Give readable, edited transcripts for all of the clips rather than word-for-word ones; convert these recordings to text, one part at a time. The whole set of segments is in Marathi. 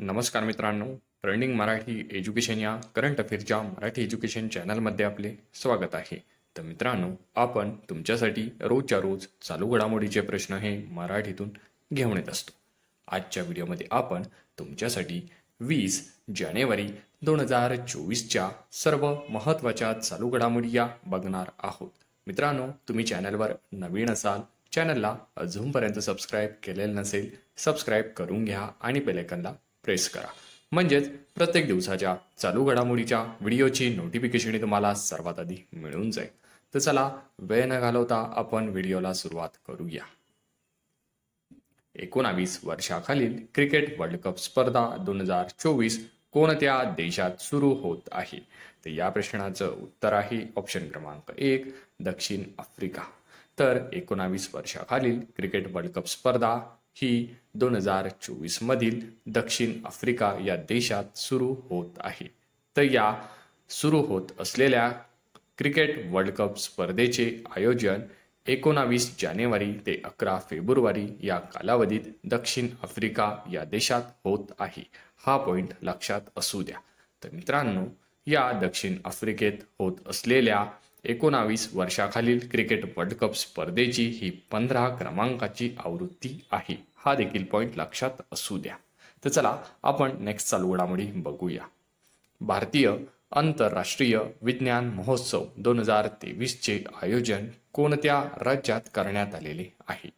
नमस्कार मित्रांनो, ट्रेंडिंग मराठी एज्युकेशन या करंट अफेअरच्या मराठी एज्युकेशन चॅनलमध्ये आपले स्वागत आहे. तर मित्रांनो, आपण तुमच्यासाठी रोजच्या रोज चालू घडामोडीचे प्रश्न हे मराठीतून घेऊन येत असतो. आजच्या व्हिडिओमध्ये आपण तुमच्यासाठी 20 जानेवारी 2024च्या सर्व महत्त्वाच्या चालू घडामोडी या बघणार आहोत. मित्रांनो, तुम्ही चॅनलवर नवीन असाल, चॅनलला अजूनपर्यंत सबस्क्राईब केलेलं नसेल, सबस्क्राईब करून घ्या आणि बेल आयकॉनला प्रेस करा. म्हणजेच प्रत्येक दिवसाच्या चालू घडामोडीच्या व्हिडिओची नोटिफिकेशन तुम्हाला सर्वात आधी मिळून जाईल. तर चला वेळ न घालवता आपण व्हिडिओला सुरुवात करूया. 19 वर्षाखालील क्रिकेट वर्ल्ड कप स्पर्धा 2024 कोणत्या देशात सुरू होत आहे? तर या प्रश्नाचं उत्तर आहे ऑप्शन क्रमांक 1 दक्षिण आफ्रिका. तर 19 वर्षाखालील क्रिकेट वर्ल्ड कप स्पर्धा ही 2024 मधील दक्षिण आफ्रिका या देशात सुरू होत आहे. तर या सुरू होत असलेल्या क्रिकेट वर्ल्ड कप स्पर्धेचे आयोजन 19 जानेवारी ते 11 फेब्रुवारी या कालावधीत दक्षिण आफ्रिका या देशात होत आहे. हा पॉइंट लक्षात असू द्या. तर मित्रांनो, या दक्षिण आफ्रिकेत होत असलेल्या 19 वर्षाखालील क्रिकेट वर्ल्ड कप स्पर्धेची ही 15 क्रमांकाची आवृत्ती आहे. हा देखील पॉइंट लक्षात असू द्या. तर चला आपण नेक्स्ट चालू घडामोडी बघूया. भारतीय आंतरराष्ट्रीय विज्ञान महोत्सव 2023 चे आयोजन कोणत्या राज्यात करण्यात आलेले आहे?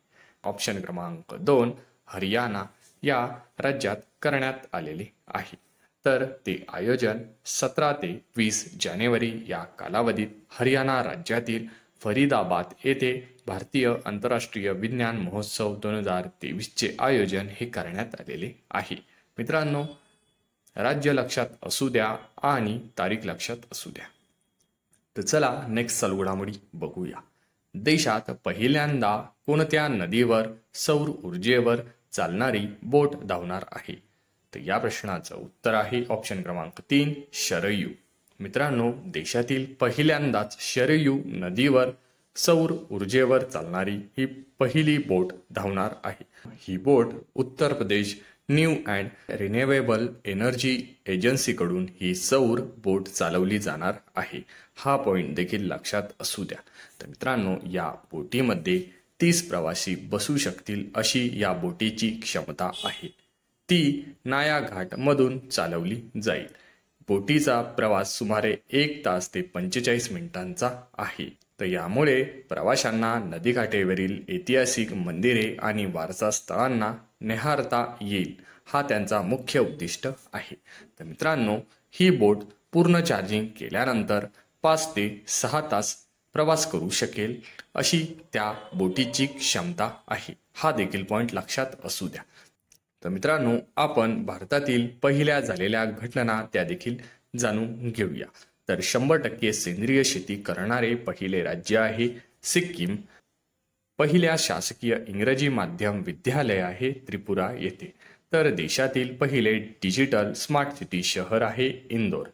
ऑप्शन क्रमांक 2 हरियाणा या राज्यात करण्यात आलेले आहे. तर ते आयोजन 17 ते 20 जानेवारी या कालावधीत हरियाणा राज्यातील फरीदाबाद येथे भारतीय आंतरराष्ट्रीय विज्ञान महोत्सव 2023 चे आयोजन हे करण्यात आलेले आहे. मित्रांनो, राज्य लक्षात असू द्या आणि तारीख लक्षात असू द्या. तर चला नेक्स्ट चालू घडामोडी बघूया. देशात पहिल्यांदा कोणत्या नदीवर सौर ऊर्जेवर चालणारी बोट धावणार आहे? तर या प्रश्नाचं उत्तर आहे ऑप्शन क्रमांक 3 शरयू. मित्रांनो, देशातील पहिल्यांदाच शरयू नदीवर सौर ऊर्जेवर चालणारी ही पहिली बोट धावणार आहे. ही बोट Uttar Pradesh new and renewable energy एजन्सीकडून ही सौर बोट चालवली जाणार आहे. हा पॉइंट देखील लक्षात असू द्या. तर मित्रांनो, या बोटीमध्ये 30 प्रवासी बसू शकतील अशी या बोटीची क्षमता आहे. ती नाया घाट मधून चालवली जाईल. बोटीचा प्रवास सुमारे 1 तास ते 45 मिनिटांचा आहे. तर यामुळे प्रवाशांना नदीकाठेवरील ऐतिहासिक मंदिरे आणि वारसा स्थळांना निहाळता येईल. हा त्यांचा मुख्य उद्दिष्ट आहे. तर मित्रांनो, ही बोट पूर्ण चार्जिंग केल्यानंतर 5 ते 6 तास प्रवास करू शकेल अशी त्या बोटीची क्षमता आहे. हा देखील पॉइंट लक्षात असू द्या. तर मित्रांनो, आपण भारतातील पहिल्या झालेल्या घटना त्या देखील जाणून घेऊया. तर 100% सेंद्रिय शेती करणारे पहिले राज्य आहे सिक्कीम. पहिल्या शासकीय इंग्रजी माध्यम विद्यालय आहे त्रिपुरा येथे. तर देशातील पहिले डिजिटल स्मार्ट सिटी शहर आहे इंदोर.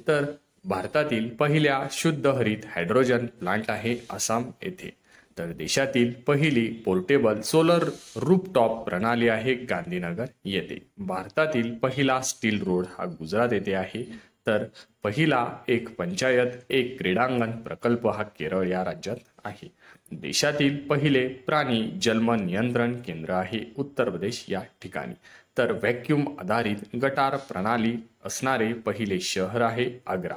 तर भारतातील पहिल्या शुद्ध हरित हायड्रोजन प्लांट आहे आसाम येथे. तर देशातील पहिली पोर्टेबल सोलर रूफटॉप प्रणाली आहे गांधीनगर येथे. भारतातील पहिला स्टील रोड हा गुजरात येथे आहे. तर पहिला एक पंचायत एक क्रीडांगण प्रकल्प हा केरळ या राज्यात आहे. देशातील पहिले प्राणी जन्म नियंत्रण केंद्र आहे उत्तर प्रदेश या ठिकाणी. तर व्हॅक्यूम आधारित गटार प्रणाली असणारे पहिले शहर आहे आग्रा.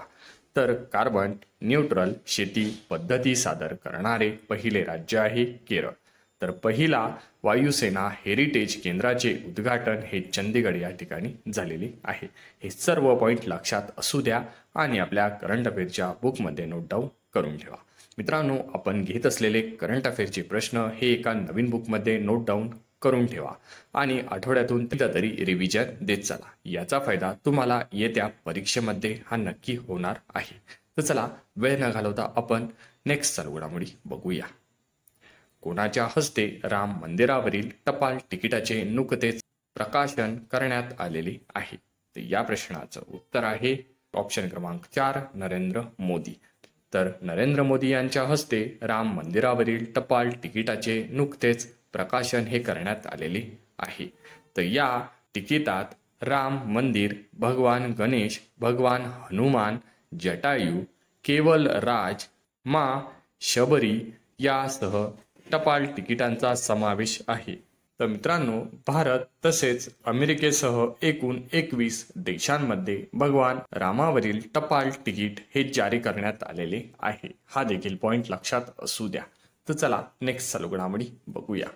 तर कार्बन न्यूट्रल शेती पद्धती सादर करणारे पहिले राज्य आहे केरळ. तर पहिला वायुसेना हेरिटेज केंद्राचे उद्घाटन हे चंदीगड या ठिकाणी झालेले आहे. हे सर्व पॉइंट लक्षात असू द्या आणि आपल्या करंट अफेअरच्या बुकमध्ये नोट डाऊन करून ठेवा. मित्रांनो, आपण घेत असलेले करंट अफेअरचे प्रश्न हे एका नवीन बुकमध्ये नोट डाऊन करून ठेवा आणि आठवड्यातून तरी रिव्हिजन देत चला. याचा फायदा तुम्हाला येत्या परीक्षेमध्ये हा नक्की होणार आहे. तर चला वेळ न घालवता आपण नेक्स्ट चालू घडामोडी बघूया. कोणाच्या हस्ते राम मंदिरावरील टपाल तिकिटाचे नुकतेच प्रकाशन करण्यात आलेले आहे? तर या प्रश्नाचं उत्तर आहे ऑप्शन क्रमांक 4 नरेंद्र मोदी. तर नरेंद्र मोदी यांच्या हस्ते राम मंदिरावरील टपाल तिकिटाचे नुकतेच प्रकाशन हे करण्यात आलेले आहे. तर या तिकिटात राम मंदिर, भगवान गणेश, भगवान हनुमान, जटायू, केवल राज, मां शबरी यासह टपाल तिकिटांचा समावेश आहे. तर मित्रांनो, भारत तसेच अमेरिकेसह एकूण 21 देशांमध्ये भगवान रामावरील टपाल तिकीट हे जारी करण्यात आलेले आहे. हा देखील पॉइंट लक्षात असू द्या. तर चला नेक्स्ट चालू घडामोडी बघूया.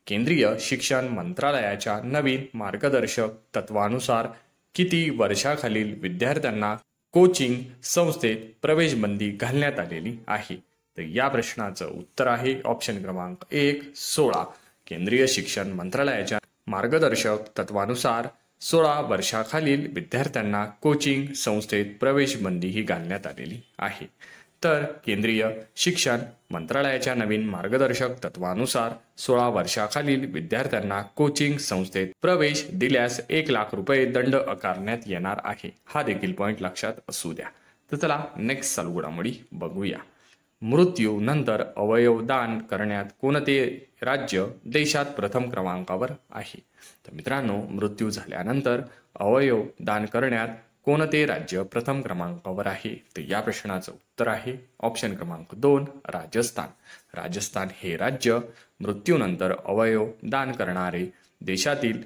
केंद्रीय शिक्षण मंत्रालयाच्या नवीन मार्गदर्शक तत्वानुसार किती वर्षाखालील विद्यार्थ्यांना कोचिंग संस्थेत प्रवेशबंदी घालण्यात आलेली आहे? तर या प्रश्नाचं उत्तर आहे ऑप्शन क्रमांक 1 16. केंद्रीय शिक्षण मंत्रालयाच्या मार्गदर्शक तत्वानुसार 16 वर्षाखालील विद्यार्थ्यांना कोचिंग संस्थेत प्रवेशबंदी ही घालण्यात आलेली आहे. तर केंद्रीय शिक्षण मंत्रालयाच्या नवीन मार्गदर्शक तत्वानुसार 16 वर्षाखालील विद्यार्थ्यांना कोचिंग संस्थेत प्रवेश दिल्यास 1 लाख रुपये दंड आकारण्यात येणार आहे. हा देखील पॉइंट लक्षात असू द्या. तर चला नेक्स्ट चालू घडामोडी बघूया. मृत्यू नंतर अवयव दान करण्यात कोणते राज्य देशात प्रथम क्रमांकावर आहे? तर मित्रांनो, मृत्यू झाल्यानंतर अवयव दान करण्यात कोणते राज्य प्रथम क्रमांकावर आहे? तर या प्रश्नाचं उत्तर आहे ऑप्शन क्रमांक 2 राजस्थान. राजस्थान हे राज्य मृत्यूनंतर अवयव दान करणारे देशातील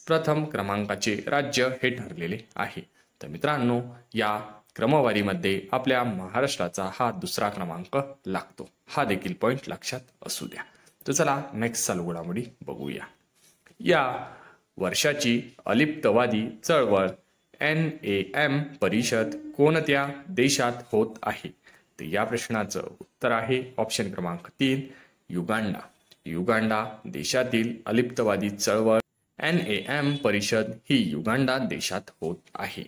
प्रथम क्रमांकाचे राज्य हे ठरलेले आहे. तर मित्रांनो, या क्रमवारीमध्ये आपल्या महाराष्ट्राचा हा दुसरा क्रमांक लागतो. हा देखील पॉइंट लक्षात असू द्या. तर चला नेक्स्ट चालू घडामोडी बघूया. या वर्षाची अलिप्तवादी चळवळ NAM परिषद कोणत्या देशात होत आहे? तर या प्रश्नाचं उत्तर आहे ऑप्शन क्रमांक 3 युगांडा. युगांडा देशातील अलिप्तवादी चळवळ NAM परिषद ही युगांडा देशात होत आहे.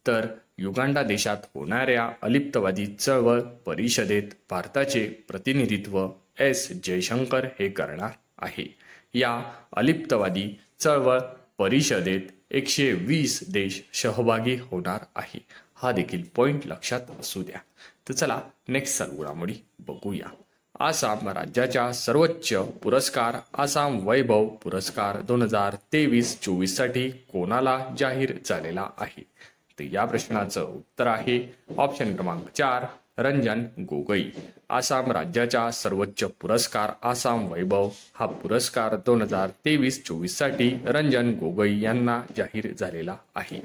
तर युगांडा देशात होणाऱ्या अलिप्तवादी चळवळ परिषदेत भारताचे प्रतिनिधित्व S जयशंकर हे करणार आहे. या अलिप्तवादी चळवळ परिषदेत 120 देश सहभागी होणार आहे. हा देखील पॉइंट लक्षात असू द्या. तर चला नेक्स्ट चालू घडामोडी बघूया. आसाम राज्याच्या सर्वोच्च पुरस्कार आसाम वैभव पुरस्कार 2023-24 साठी कोणाला जाहीर झालेला आहे? तर या प्रश्नाचं उत्तर आहे ऑप्शन क्रमांक 4 रंजन गोगोई. आसाम राज्याचा सर्वोच्च पुरस्कार आसाम वैभव हा पुरस्कार 2023-24 साठी रंजन गोगोई यांना जाहीर झालेला आहे.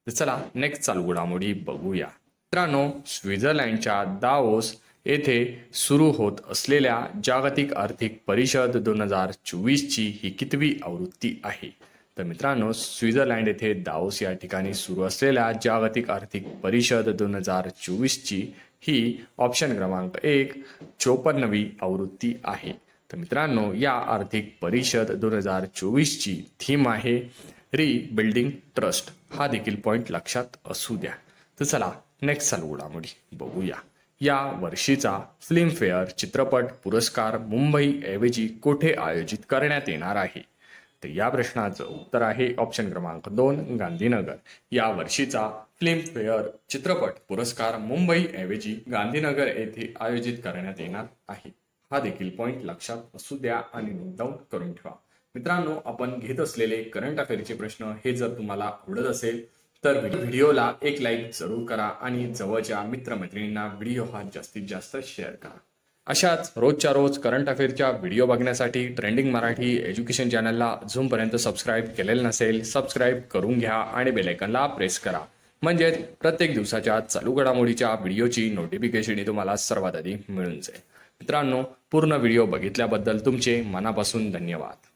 तर चला नेक्स्ट चालू घडामोडी बघूया. मित्रांनो, स्वित्झर्लंडच्या दावोस येथे सुरू होत असलेल्या जागतिक आर्थिक परिषद 2024 ची ही कितवी आवृत्ती आहे? तर मित्रांनो, स्वित्झर्लंड येथे दावोस या ठिकाणी सुरू असलेल्या जागतिक आर्थिक परिषद 2024 ची ही ऑप्शन क्रमांक 1 54वी आवृत्ती आहे. तर मित्रांनो, या आर्थिक परिषद 2024 ची थीम आहे रिबिल्डिंग ट्रस्ट. हा देखील पॉइंट लक्षात असू द्या. तर चला नेक्स्ट चालू घडामोडी बघूया. या वर्षीचा फिल्मफेअर चित्रपट पुरस्कार मुंबई ऐवजी कोठे आयोजित करण्यात येणार आहे? तर या प्रश्नाचं उत्तर आहे ऑप्शन क्रमांक 2 गांधीनगर. या वर्षीचा फिल्मफेअर चित्रपट पुरस्कार मुंबई ऐवजी गांधीनगर येथे आयोजित करण्यात येणार आहे. हा देखील पॉइंट लक्षात असू द्या आणि नोट डाऊन करून ठेवा. मित्रांनो, आपण घेत असलेले करंट अफेअरचे प्रश्न हे जर तुम्हाला आवडत असेल तर व्हिडिओला एक लाईक जरूर करा आणि जवळच्या मित्रमैत्रिणींना व्हिडिओ हा जास्तीत जास्त शेअर करा. अशाच रोजच्या रोज करंट अफेअरच्या व्हिडिओ बघण्यासाठी ट्रेंडिंग मराठी एज्युकेशन चॅनलला अजूनपर्यंत सबस्क्राईब केलेलं नसेल, सबस्क्राईब करून घ्या आणि बेल आयकॉनला प्रेस करा. म्हणजे प्रत्येक दिवसाच्या चालू घडामोडीच्या व्हिडिओची नोटिफिकेशन तुम्हाला सर्वात आधी मिळून जाईल. मित्रांनो, पूर्ण व्हिडिओ बघितल्याबद्दल तुमचे मनापासून धन्यवाद.